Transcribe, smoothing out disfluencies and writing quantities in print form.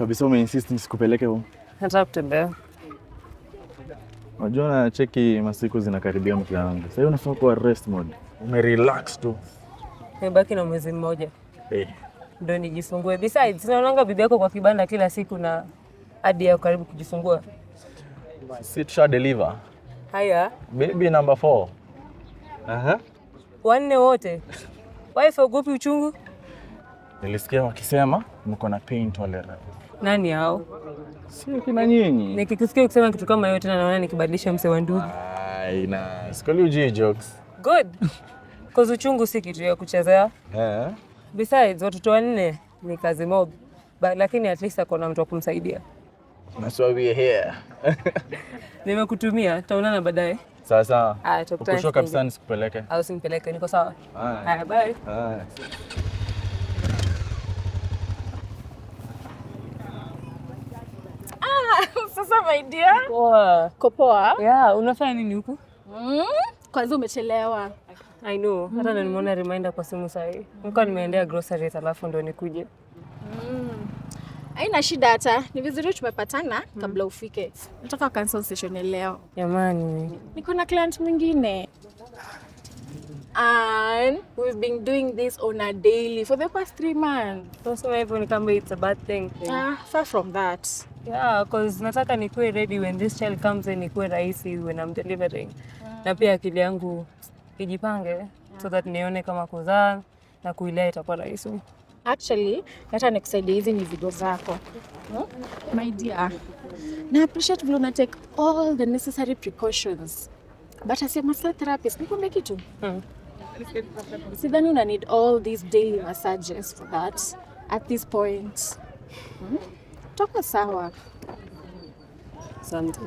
kabisa umeinsist nisikupeleke huko. Nataka kutembea. Unajua na cheki masiku zinakaribia mke wangu. Sasa unafaa kuwa rest mode. Umerelax tu. Nimebaki na mwezi mmoja. Ndio nijifungue. Besides, naonanga bibi yako kwa kibanda kila siku na hadi yako karibu kujifungua. Si tusha deliver. Haya. Baby number 4. Wanne wote. Wife ogopi uchungu? Nilisikia wakisema mko na pain tolerance. Nani hao? Sio kina nyinyi. Nikikusikia ukisema kitu kama hiyo tena naona nikibadilisha mse wa ndugu. Na sikoli uji jokes. Good. Cause uchungu si kitu ya kuchezea. Besides, watoto wanne ni kazi mob. Lakini at least akona mtu wa kumsaidia. That's why we are here. Nimekutumia, tutaonana baadaye. Sawa. Tukutane. Ukishoka kabisa nisikupeleke. Au simpeleke, niko sawa. Haya, bye. Sasa my dear. Poa. Kopoa? Yeah, unafanya nini huku? Kwanza umechelewa. I know. Hata ndo nimeona reminder kwa simu sahi. Nilikuwa nimeendea groceries alafu ndo nikuje. Haina shida hata. Ni vizuri tumepatana kabla ufike. Nataka cancel session leo. Jamani. Niko na client mwingine. And we've been doing this on a daily for the past 3 months. So hivyo ni kama it's a bad thing. Far from that. Yeah, cause nataka nikuwe ready when this child comes in, nikuwe rahisi when I'm delivering. Na pia akili yangu ijipange so that nione kama kuzaa na kuilea itakuwa rahisi. Actually, hata nikusaidia hizi ni video zako. My dear, na appreciate vile una take all the necessary precautions. But as a massage therapist, nikwambia kitu. Sidhani una need all these daily massages for that at this point. Toka sawa. Asante.